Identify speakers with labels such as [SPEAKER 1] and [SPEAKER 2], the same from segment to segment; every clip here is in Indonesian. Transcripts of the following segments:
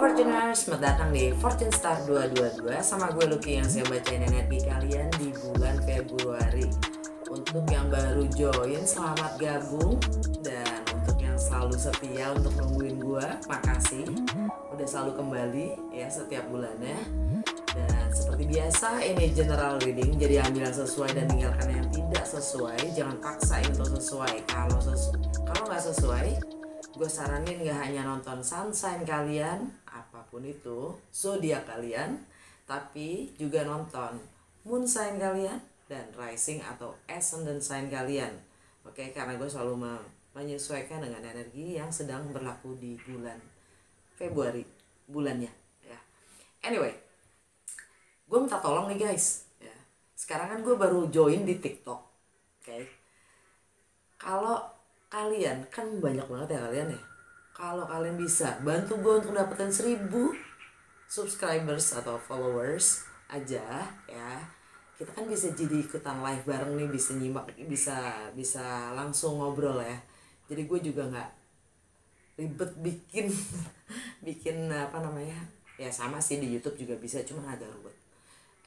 [SPEAKER 1] Fortuners, selamat datang di Fortune Star 222 sama gue Lucky yang saya bacain energi kalian di bulan Februari. Untuk yang baru join, selamat gabung. Dan untuk yang selalu setia untuk nungguin gue, makasih. Udah selalu kembali ya setiap bulannya. Dan seperti biasa, ini general reading, jadi ambil yang sesuai dan tinggalkan yang tidak sesuai. Jangan paksain untuk sesuai. Kalau nggak sesuai, gue saranin gak hanya nonton sunshine kalian, apapun itu, zodiak kalian, tapi juga nonton moon sign kalian dan rising atau ascendant sign kalian. Oke, karena gue selalu menyesuaikan dengan energi yang sedang berlaku di bulan Februari bulannya ya. Anyway, gue minta tolong nih guys ya. Sekarang kan gue baru join di TikTok. Oke. Kalau kalian kan banyak banget ya kalian ya. Kalau kalian bisa bantu gue untuk dapetin 1000 subscribers atau followers aja ya, kita kan bisa jadi ikutan live bareng nih, bisa nyimak, bisa langsung ngobrol ya. Jadi gue juga nggak ribet bikin bikin apa namanya ya, sama sih di YouTube juga bisa, cuma agak ribet.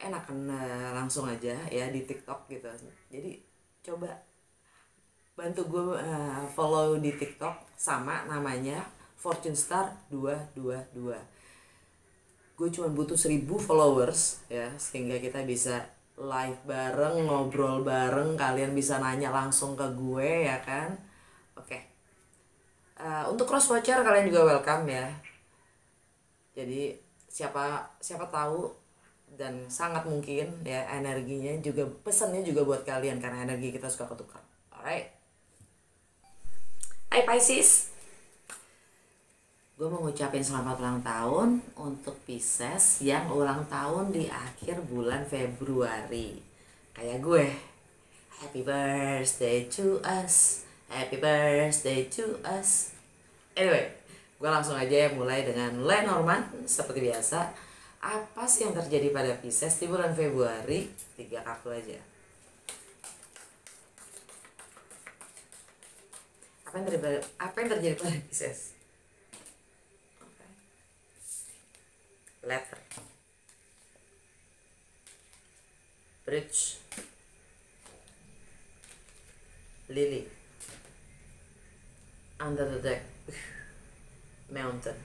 [SPEAKER 1] Enakan langsung aja ya di TikTok gitu. Jadi coba bantu gue follow di TikTok, sama namanya Fortune Star 222. Gue cuma butuh 1000 followers ya, sehingga kita bisa live bareng, ngobrol bareng, kalian bisa nanya langsung ke gue ya kan. Oke. Untuk cross watcher kalian juga welcome ya. Jadi siapa tahu dan sangat mungkin ya energinya juga, pesannya juga buat kalian karena energi kita suka ketukar. Alright. Hai Pisces, gue mau ngucapin selamat ulang tahun untuk Pisces yang ulang tahun di akhir bulan Februari. Kayak gue, happy birthday to us, happy birthday to us. Anyway, gue langsung aja mulai dengan Lenormand. Seperti biasa, apa sih yang terjadi pada Pisces di bulan Februari? 3 kartu aja. Apa yang terjadi pada Pisces? Okay. Letter, bridge, lily, under the deck, mountain.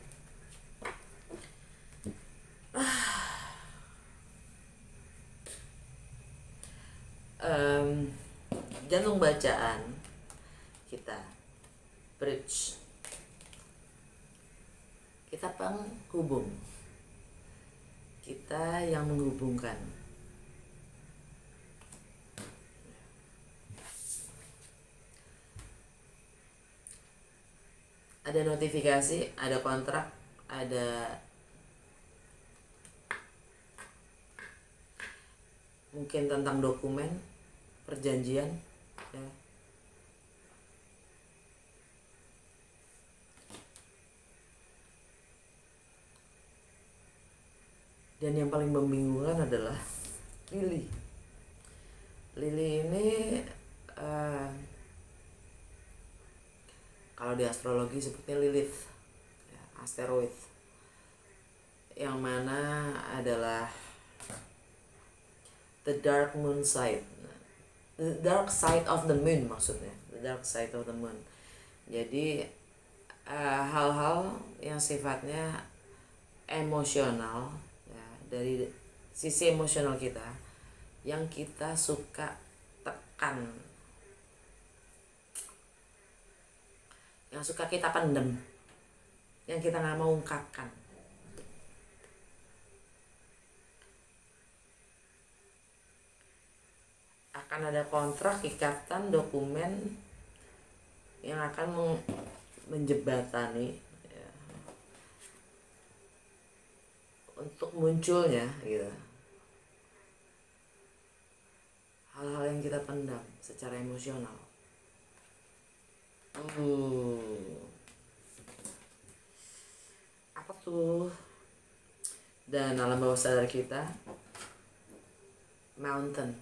[SPEAKER 1] Jantung bacaan kita, bridge, kita penghubung, kita yang menghubungkan. Ada notifikasi, ada kontrak, ada mungkin tentang dokumen, perjanjian ya. Dan yang paling membingungkan adalah Lily. Lily ini kalau di astrologi sebutnya Lilith ya, asteroid, yang mana adalah the dark moon side, the dark side of the moon maksudnya, the dark side of the moon. Jadi hal-hal yang sifatnya emosional ya, dari sisi emosional kita yang kita suka tekan, yang suka kita pendem, yang kita nggak mau ungkapkan. Akan ada kontrak, ikatan, dokumen yang akan menjebatani ya, untuk munculnya gitu hal-hal yang kita pendam secara emosional. Apa tuh? Dan alam bawah sadar kita, mountain,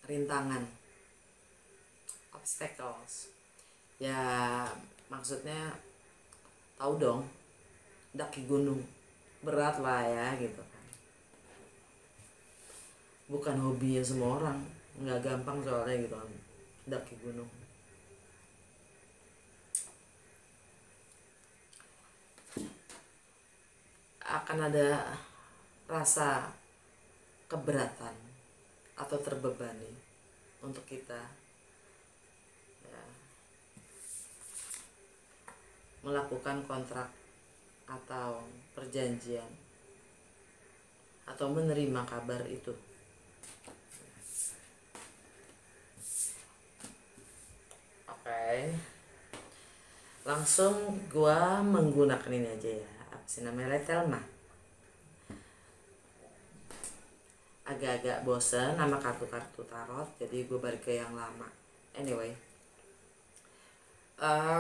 [SPEAKER 1] rintangan, obstacles. Ya maksudnya tahu dong, daki gunung berat lah ya gitu kan. Bukan hobinya semua orang, nggak gampang soalnya gitu kan daki gunung. Akan ada rasa keberatan atau terbebani untuk kita ya, melakukan kontrak atau perjanjian atau menerima kabar itu. Oke, langsung gua menggunakan ini aja ya, apa sih namanya, Letelma. Agak-agak bosen sama kartu-kartu tarot, jadi gue balik ke yang lama. Anyway,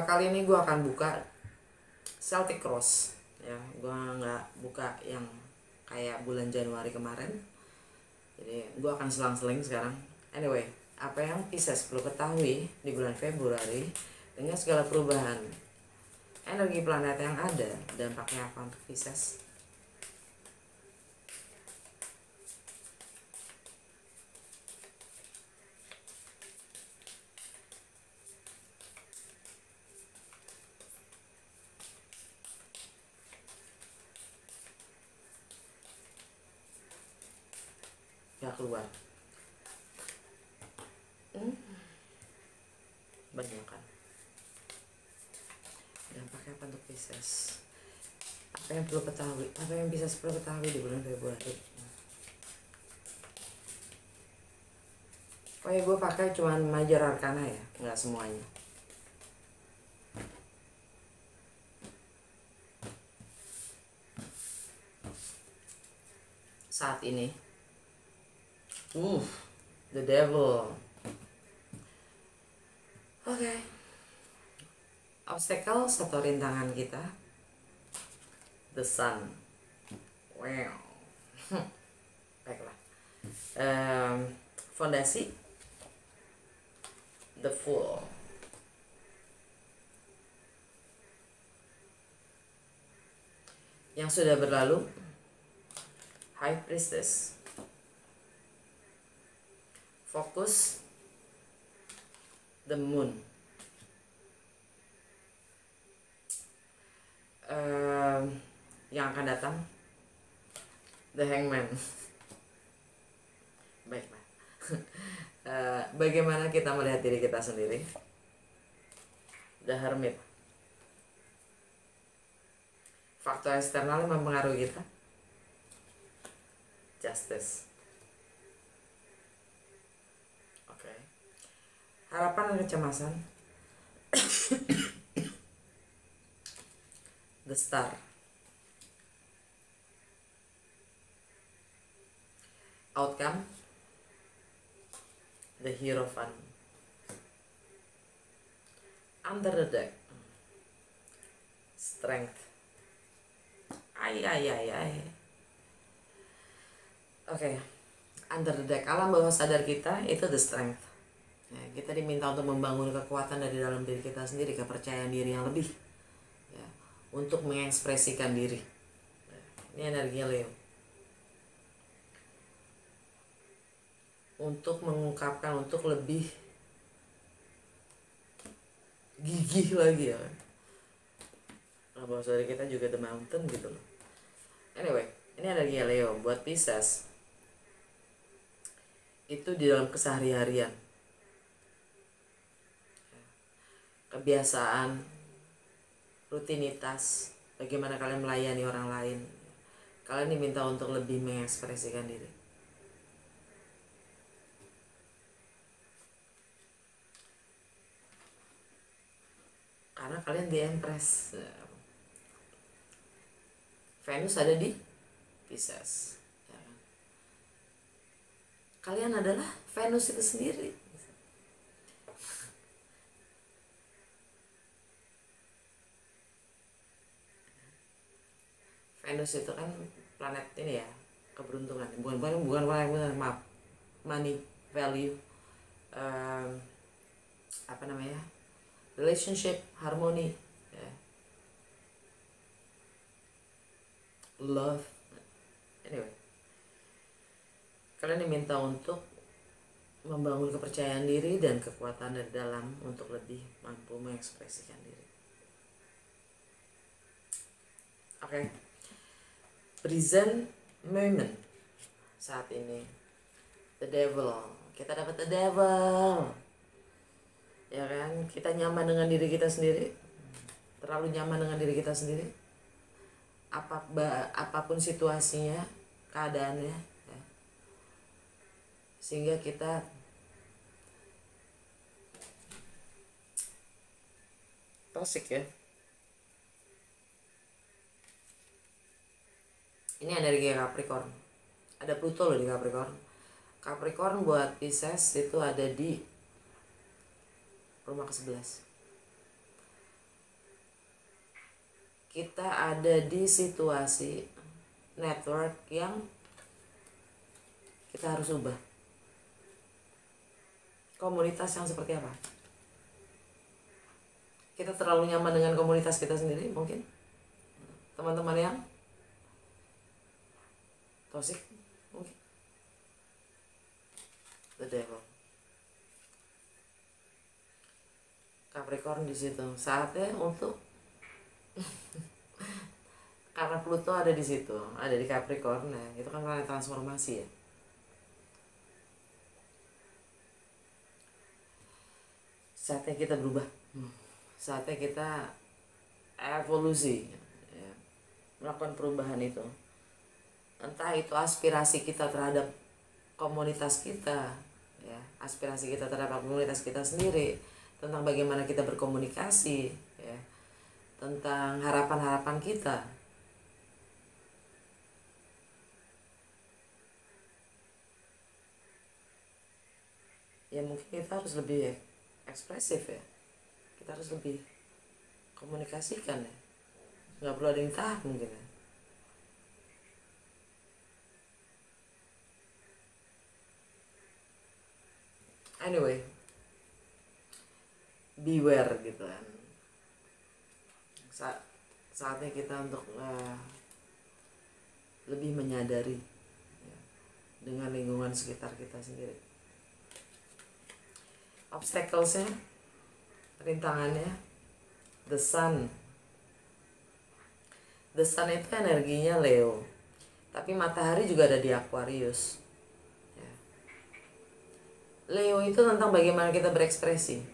[SPEAKER 1] kali ini gue akan buka Celtic Cross ya. Gue nggak buka yang kayak bulan Januari kemarin, jadi gue akan selang-seling sekarang. Anyway, apa yang Pisces perlu ketahui di bulan Februari dengan segala perubahan energi planet yang ada, dampaknya apa untuk Pisces? Gak keluar. Banyak kan. Dampaknya apa untuk Pisces? Apa yang perlu ketahui? Apa yang Pisces perlu ketahui di bulan Februari? Oh ya, gue pakai cuman Major Arcana ya, nggak semuanya. Saat ini, the devil. Oke. Obstacle satu rintangan kita. The sun. Wow. Baiklah. Fondasi. The Fool. Yang sudah berlalu, High Priestess. Fokus, The Moon. Yang akan datang, The Hangman. Baiklah. Bagaimana kita melihat diri kita sendiri? The Hermit. Faktor eksternal yang mempengaruhi kita, Justice. Oke. Harapan dan kecemasan, The Star. Outcome, The Hierophant. Under the Deck, Strength. Oke. Under the Deck, alam bawah sadar kita itu The Strength ya, kita diminta untuk membangun kekuatan dari dalam diri kita sendiri, kepercayaan diri yang lebih ya, untuk mengekspresikan diri ya, ini energinya Leo, untuk mengungkapkan, untuk lebih gigih lagi ya. Nah, bawah sadar kita juga The Mountain gitu loh. Anyway, ini energinya Leo buat Pisces. Itu di dalam kesehari-harian, kebiasaan, rutinitas, bagaimana kalian melayani orang lain. Kalian diminta untuk lebih mengekspresikan diri. Karena kalian di Empress. Venus ada di Pisces. Kalian adalah Venus itu sendiri. Venus itu kan planet ini ya, keberuntungan. Bukan maaf, money, value, apa namanya, relationship, harmoni, ya. Love. Anyway, kalian diminta untuk membangun kepercayaan diri dan kekuatan dari dalam untuk lebih mampu mengekspresikan diri. Oke. Present moment saat ini. The devil. Kita dapat the devil. Ya kan? Kita nyaman dengan diri kita sendiri. Terlalu nyaman dengan diri kita sendiri. Apapun situasinya, keadaannya, ya. Sehingga kita toxic ya. Ini energi Capricorn. Ada Pluto loh di Capricorn. Capricorn buat Pisces itu ada di rumah ke-11. Kita ada di situasi network yang kita harus ubah. Komunitas yang seperti apa? Kita terlalu nyaman dengan komunitas kita sendiri mungkin. Teman-teman yang toxic mungkin. The devil. Capricorn di situ. Saatnya untuk karena Pluto ada di situ, ada di Capricorn, nah, itu kan planet transformasi ya. Saatnya kita berubah, saatnya kita evolusi, ya, melakukan perubahan itu. Entah itu aspirasi kita terhadap komunitas kita, ya, aspirasi kita terhadap komunitas kita sendiri, tentang bagaimana kita berkomunikasi, ya, tentang harapan-harapan kita. Ya mungkin kita harus lebih ekspresif ya, kita harus lebih komunikasikan ya, nggak perlu ada yang tahan mungkin ya. Anyway, beware gitu kan. Saatnya kita untuk lebih menyadari ya, dengan lingkungan sekitar kita sendiri. Obstacles-nya, rintangannya, the sun. The sun itu energinya Leo, tapi matahari juga ada di Aquarius. Ya. Leo itu tentang bagaimana kita berekspresi,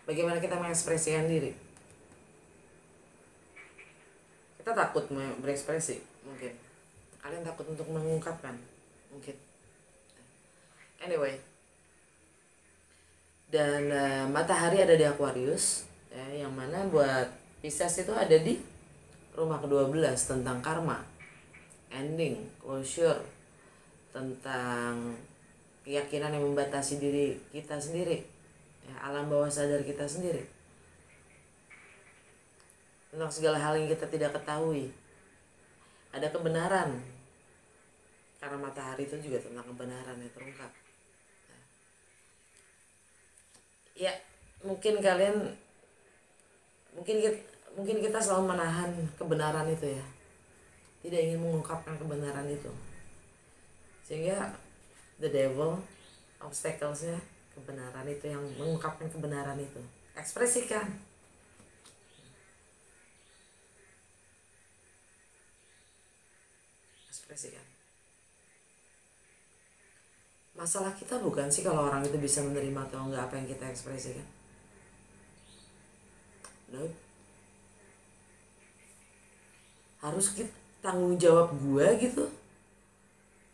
[SPEAKER 1] bagaimana kita mengekspresikan diri. Kita takut berekspresi mungkin, kalian takut untuk mengungkapkan mungkin. Anyway, dan matahari ada di Aquarius ya, yang mana buat Pisces itu ada di rumah ke-12 tentang karma, ending, closure, tentang keyakinan yang membatasi diri kita sendiri ya, alam bawah sadar kita sendiri, tentang segala hal yang kita tidak ketahui. Ada kebenaran, karena matahari itu juga tentang kebenaran yang terungkap. Ya mungkin kalian, mungkin kita selalu menahan kebenaran itu ya, tidak ingin mengungkapkan kebenaran itu, sehingga the devil, obstacles-nya kebenaran itu, yang mengungkapkan kebenaran itu. Ekspresikan. Ekspresikan. Masalah kita bukan sih kalau orang itu bisa menerima atau enggak apa yang kita ekspresikan. No. Harus kita tanggung jawab gue gitu.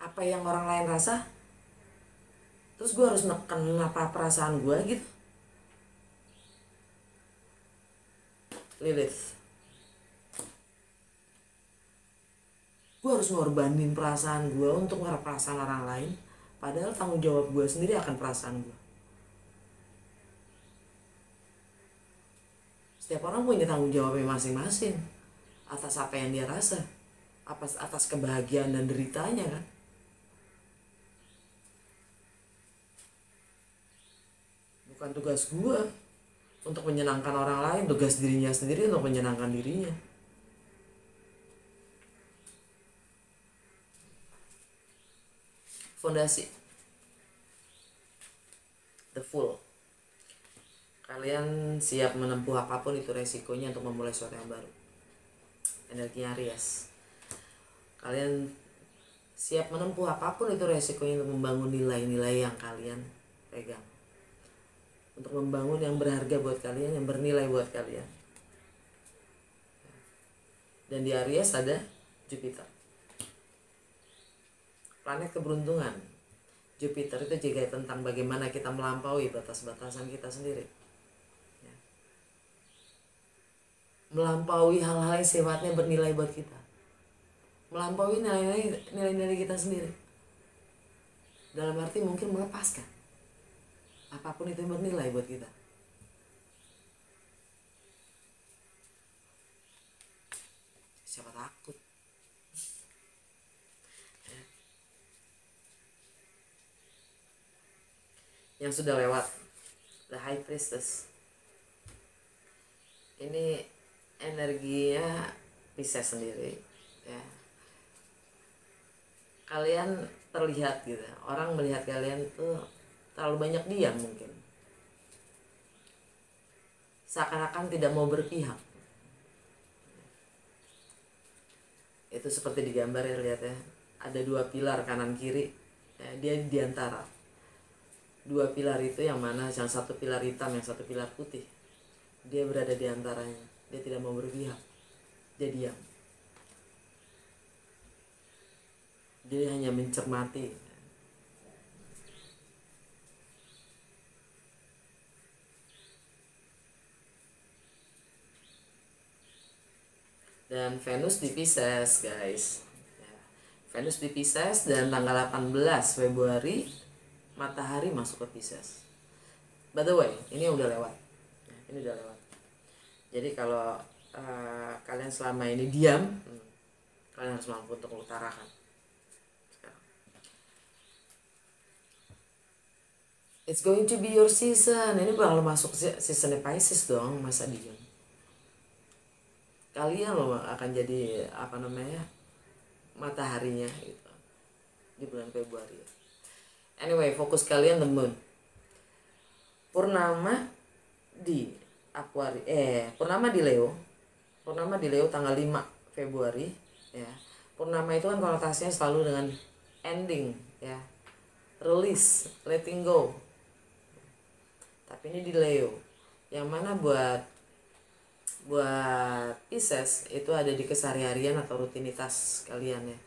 [SPEAKER 1] Apa yang orang lain rasa, terus gue harus neken apa perasaan gue gitu. Lilith, gue harus ngorbanin perasaan gue untuk ngarep perasaan orang lain, padahal tanggung jawab gue sendiri akan perasaan gue. Setiap orang punya tanggung jawabnya masing-masing atas apa yang dia rasa, atas kebahagiaan dan deritanya kan. bukan tugas gue untuk menyenangkan orang lain, tugas dirinya sendiri untuk menyenangkan dirinya. Fondasi the full. Kalian siap menempuh apapun itu resikonya untuk memulai sesuatu yang baru. Energinya Aries. Kalian siap menempuh apapun itu resikonya untuk membangun nilai-nilai yang kalian pegang, untuk membangun yang berharga buat kalian, yang bernilai buat kalian. Dan di Aries ada Jupiter, planet keberuntungan. Jupiter itu juga tentang bagaimana kita melampaui batas-batasan kita sendiri, ya. Melampaui hal-hal yang sifatnya bernilai buat kita, melampaui nilai-nilai kita sendiri, dalam arti mungkin melepaskan apapun itu yang bernilai buat kita. Siapa takut? Yang sudah lewat, the High Priestess. Ini energinya Pisces sendiri, ya. Kalian terlihat gitu, orang melihat kalian tuh terlalu banyak diam mungkin, seakan-akan tidak mau berpihak. Itu seperti di gambar ya, lihat ya, ada dua pilar kanan kiri, ya, dia di antara dua pilar itu, yang mana yang satu pilar hitam, yang satu pilar putih. Dia berada di antaranya, dia tidak mau berpihak, dia diam, dia hanya mencermati. Dan Venus di Pisces, guys, ya. Venus di Pisces, dan tanggal 18 Februari Matahari masuk ke Pisces. By the way, ini udah lewat, ya, ini udah lewat. Jadi kalau kalian selama ini diam, kalian harus mampu untuk mengutarakan. Sekarang, it's going to be your season. Ini bakal masuk season Pisces dong, masa diam. Kalian loh akan jadi mataharinya gitu di bulan Februari. Anyway, fokus kalian the moon. Purnama di Purnama di Leo. Purnama di Leo tanggal 5 Februari, ya. Purnama itu kan konotasinya selalu dengan ending, ya. Release, letting go. Tapi ini di Leo. Yang mana buat Pisces itu ada di keseharian atau rutinitas kalian, ya.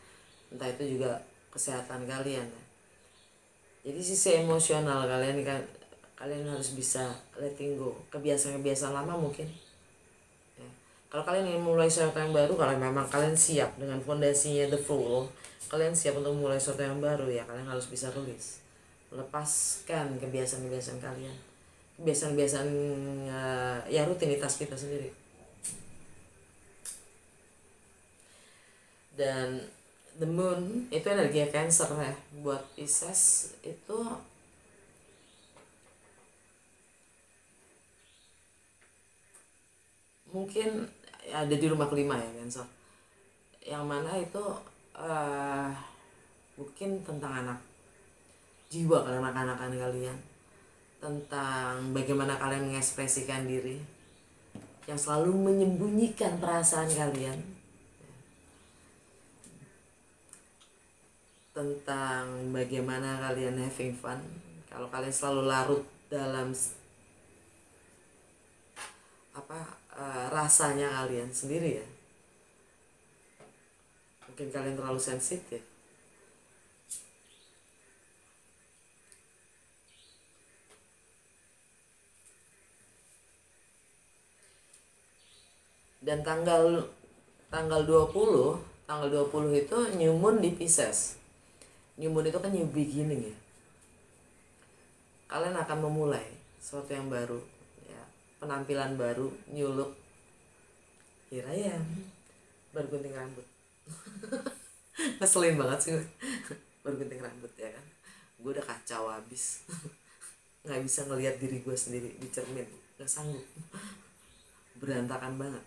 [SPEAKER 1] Entah itu juga kesehatan kalian, ya. Jadi sisi emosional kalian kan, kalian harus bisa letting go kebiasaan-kebiasaan lama mungkin, ya. Kalau kalian ingin mulai sesuatu yang baru, kalau memang kalian siap dengan fondasinya the full, kalian siap untuk mulai sesuatu yang baru, ya kalian harus bisa rilis, melepaskan kebiasaan-kebiasaan kalian, kebiasaan-kebiasaan ya rutinitas kita sendiri. Dan the moon itu energi Cancer, ya. Buat Pisces itu mungkin ada di rumah kelima, ya, Cancer. Yang mana itu mungkin tentang anak, jiwa anak-anakan kalian, tentang bagaimana kalian mengekspresikan diri, yang selalu menyembunyikan perasaan kalian, tentang bagaimana kalian having fun. Kalau kalian selalu larut dalam rasanya kalian sendiri, ya, mungkin kalian terlalu sensitif. Dan tanggal 20 itu new moon di Pisces. New moon itu kan new beginning, ya. Kalian akan memulai sesuatu yang baru, ya, penampilan baru, new look. Here I am, baru gunting rambut. Ngeselin banget sih baru gunting rambut, ya kan. Gue udah kacau abis. nggak bisa ngelihat diri gue sendiri di cermin, nggak sanggup. Berantakan banget.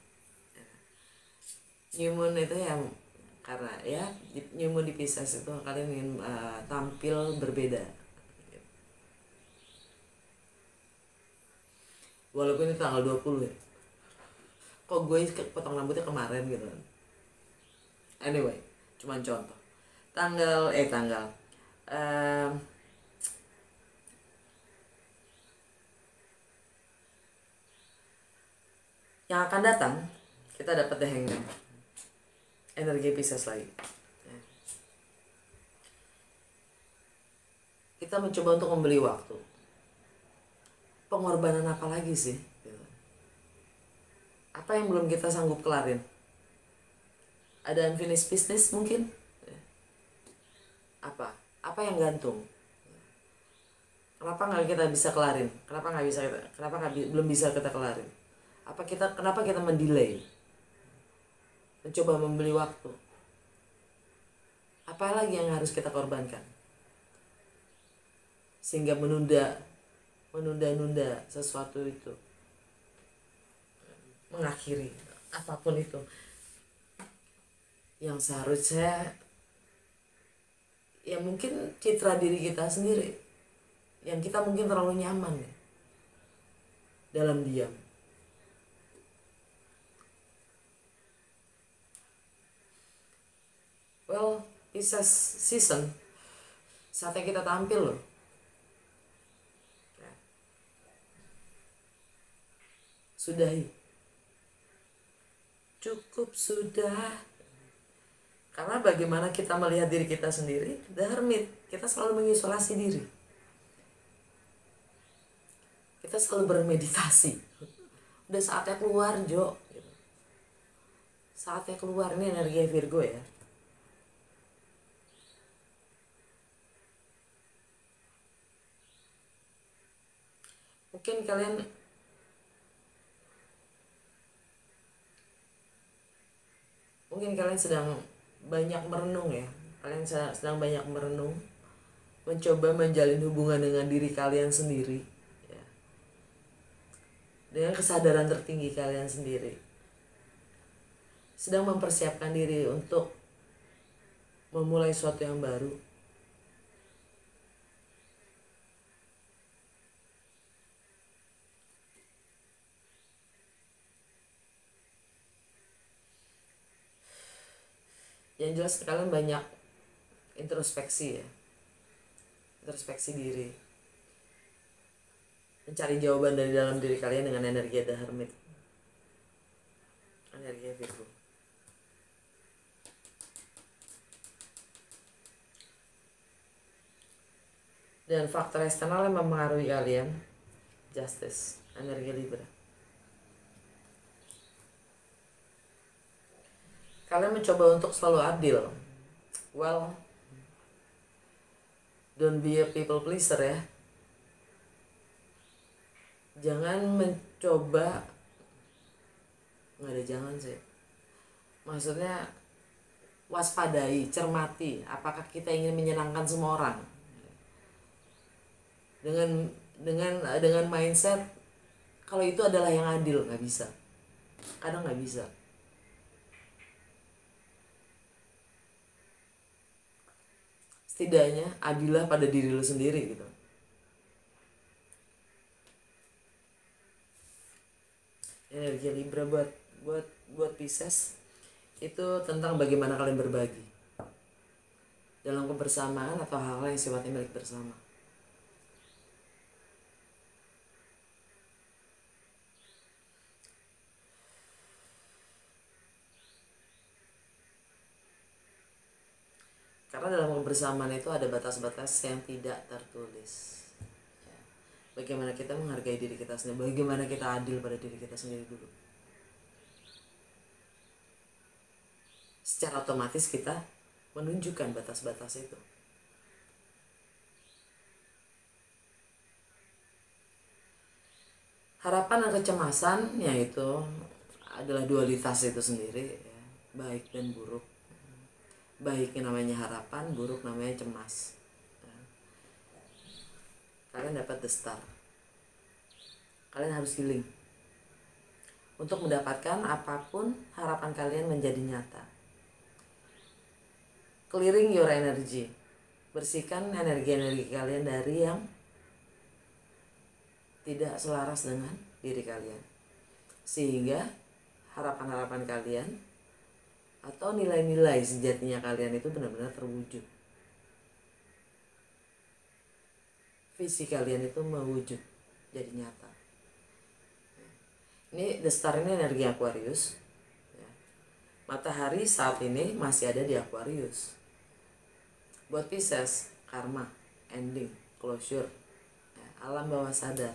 [SPEAKER 1] New moon itu ya karena ya new moon di Pisces itu kalian ingin tampil berbeda, walaupun itu tanggal 20 ya. Kok gue potong rambutnya kemarin gitu kan. Anyway, cuman contoh. Tanggal em, yang akan datang kita dapat The Hangman, energi Pisces lagi. Kita mencoba untuk membeli waktu. Pengorbanan apa lagi sih? Apa yang belum kita sanggup kelarin? Ada unfinished business mungkin? Apa yang gantung? Kenapa nggak kita bisa kelarin? Belum bisa kita kelarin? Kenapa kita mendelay? Mencoba membeli waktu. Apa lagi yang harus kita korbankan? Sehingga menunda sesuatu itu, mengakhiri apapun itu yang seharusnya ya mungkin citra diri kita sendiri yang kita mungkin terlalu nyaman ya, dalam diam. Well, Pisces season saatnya kita tampil loh. Sudahi. Cukup sudah. Karena bagaimana kita melihat diri kita sendiri, the hermit, kita selalu mengisolasi diri. Kita selalu bermeditasi. Udah saatnya keluar, Jo. Saatnya keluar, ini energi Virgo ya. Mungkin kalian sedang banyak merenung ya. Kalian sedang banyak merenung, mencoba menjalin hubungan dengan diri kalian sendiri ya. Dengan kesadaran tertinggi kalian sendiri. Sedang mempersiapkan diri untuk memulai sesuatu yang baru. Yang jelas kalian banyak introspeksi ya, introspeksi diri, mencari jawaban dari dalam diri kalian dengan energi The Hermit, energi Virgo. Dan faktor eksternal yang mempengaruhi kalian, Justice, energi Libra. Kalian mencoba untuk selalu adil. Well, don't be a people pleaser ya. Jangan mencoba, nggak ada jangan sih. Maksudnya waspadai, cermati, apakah kita ingin menyenangkan semua orang. Dengan mindset kalau itu adalah yang adil, nggak bisa. Kadang nggak bisa. Setidaknya adillah pada diri lo sendiri gitu. Energi Libra buat Pisces itu tentang bagaimana kalian berbagi dalam kebersamaan atau hal-hal yang sifatnya milik bersama. Karena dalam kebersamaan itu ada batas-batas yang tidak tertulis. Bagaimana kita menghargai diri kita sendiri, bagaimana kita adil pada diri kita sendiri dulu. Secara otomatis kita menunjukkan batas-batas itu. Harapan dan kecemasan yaitu adalah dualitas itu sendiri ya, baik dan buruk. Baik namanya harapan, buruk namanya cemas. kalian dapat the star. Kalian harus healing untuk mendapatkan apapun harapan kalian menjadi nyata. Clearing your energy, bersihkan energi-energi kalian dari yang tidak selaras dengan diri kalian, sehingga harapan-harapan kalian atau nilai-nilai sejatinya kalian itu benar-benar terwujud. Visi kalian itu mewujud jadi nyata. Ini the star, ini energi Aquarius. Matahari saat ini masih ada di Aquarius. Buat Pisces, karma, ending, closure, alam bawah sadar.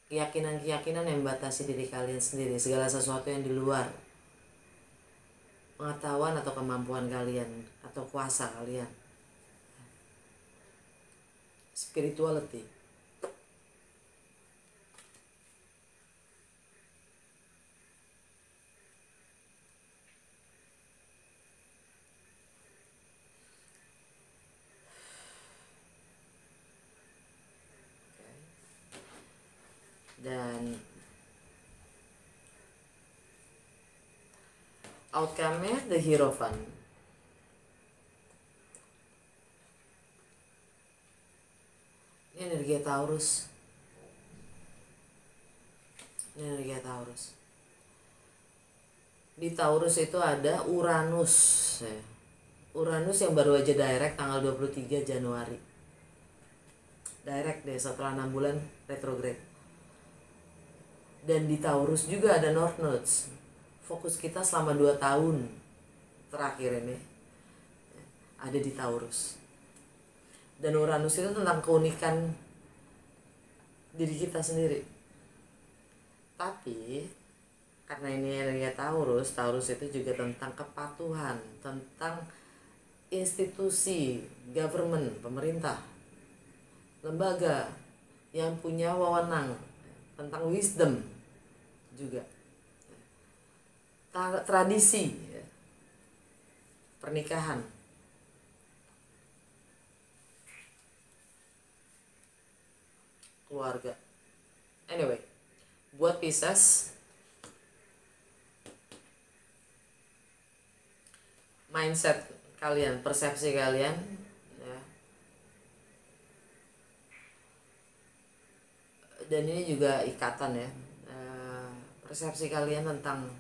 [SPEAKER 1] Keyakinan-keyakinan yang membatasi diri kalian sendiri, segala sesuatu yang di luar pengetahuan atau kemampuan kalian atau kuasa kalian. Spirituality. Dan outcome-nya the Hierophant. Ini energi Taurus. Ini energi Taurus. Di Taurus itu ada Uranus. Uranus yang baru aja direct tanggal 23 Januari. Direct deh setelah 6 bulan retrograde. Dan di Taurus juga ada North Nodes. Fokus kita selama 2 tahun terakhir ini ada di Taurus. Dan Uranus itu tentang keunikan diri kita sendiri. Tapi karena ini energi Taurus, Taurus itu juga tentang kepatuhan, tentang institusi, government, pemerintah, lembaga yang punya wewenang, tentang wisdom juga, tradisi, pernikahan. Keluarga. Anyway, buat Pisces, mindset kalian, persepsi kalian, ya. Dan ini juga ikatan ya, persepsi kalian tentang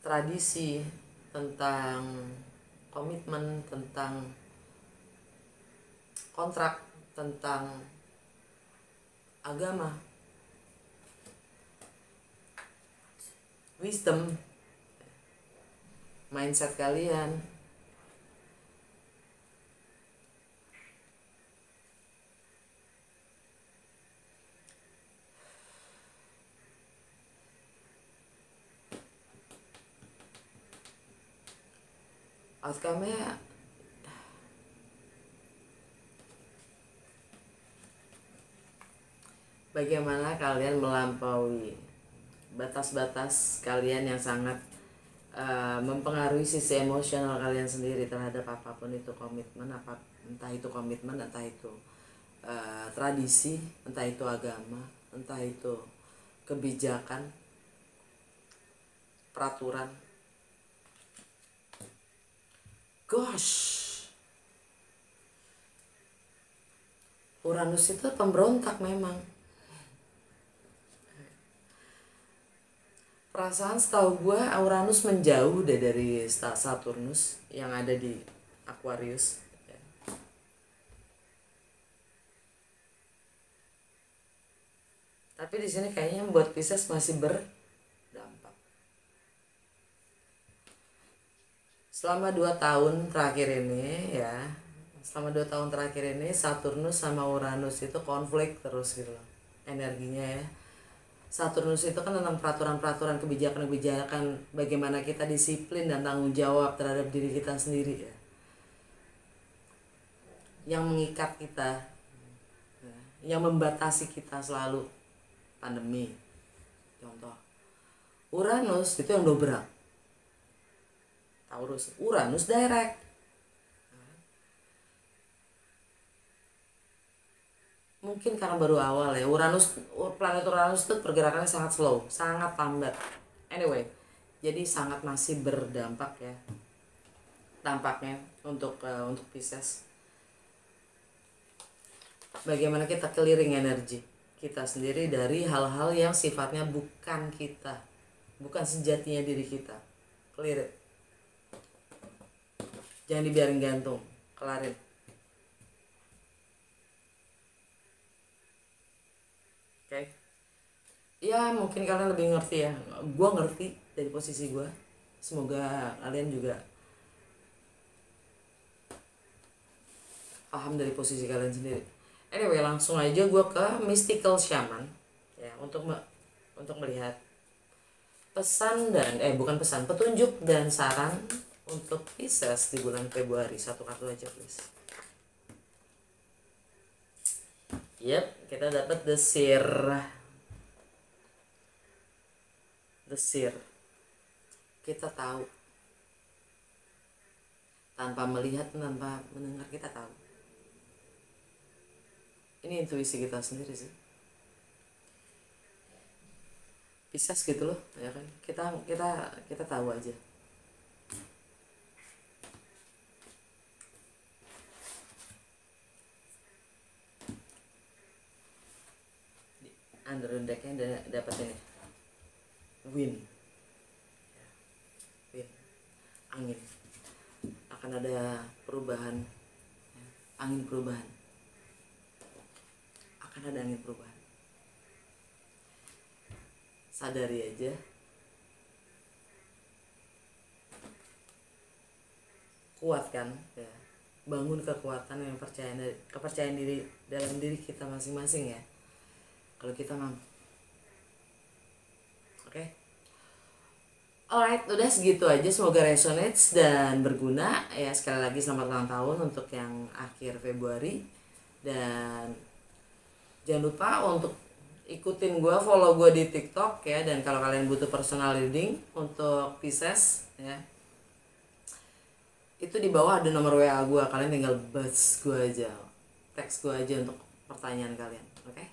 [SPEAKER 1] tradisi, tentang komitmen, tentang kontrak, tentang agama, wisdom, mindset kalian. Outcome-nya bagaimana kalian melampaui batas-batas kalian yang sangat mempengaruhi sisi emosional kalian sendiri terhadap apapun itu komitmen, entah itu komitmen, entah itu tradisi, entah itu agama, entah itu kebijakan, peraturan. Gosh, Uranus itu pemberontak memang. Perasaan setahu gue Uranus menjauh deh dari Saturnus yang ada di Aquarius. Tapi di sini kayaknya buat Pisces masih berdampak. Selama 2 tahun terakhir ini ya, selama 2 tahun terakhir ini Saturnus sama Uranus itu konflik terus gitu loh energinya ya. Saturnus itu kan tentang peraturan-peraturan, kebijakan-kebijakan, bagaimana kita disiplin dan tanggung jawab terhadap diri kita sendiri ya, yang mengikat kita, yang membatasi kita selalu. Pandemi contoh. Uranus itu yang dobrak, Taurus, Uranus direct. Mungkin karena baru awal ya, planet Uranus itu pergerakannya sangat slow, sangat lambat. Anyway, jadi sangat masih berdampak ya tampaknya untuk Pisces. Bagaimana kita clearing energi kita sendiri dari hal-hal yang sifatnya bukan kita, bukan sejatinya diri kita. Clear it. Jangan dibiarin gantung, kelarin. Oke. Ya mungkin kalian lebih ngerti ya, gue ngerti dari posisi gue. Semoga kalian juga paham dari posisi kalian sendiri. Anyway, langsung aja gue ke mystical shaman ya, untuk melihat pesan dan bukan pesan, petunjuk dan saran untuk Pisces di bulan Februari. Satu kartu aja please. Yep, kita dapat the seer. Kita tahu tanpa melihat, tanpa mendengar, kita tahu. Ini intuisi kita sendiri sih. Pisces gitu loh, ya kan? Kita tahu aja. Under decknya dapat ini. Wind, angin. Akan ada perubahan, angin perubahan. Akan ada angin perubahan. Sadari aja. Kuatkan ya. Bangun kekuatan yang kepercayaan diri dalam diri kita masing-masing ya. Kalau kita mampu. Oke. Alright, udah segitu aja. Semoga resonates dan berguna ya. Sekali lagi selamat ulang tahun untuk yang akhir Februari. Dan jangan lupa untuk ikutin gue, follow gue di TikTok ya. Dan kalau kalian butuh personal reading untuk Pisces ya, itu di bawah ada nomor WA gue. Kalian tinggal balas gue aja, teks gue aja untuk pertanyaan kalian. Oke?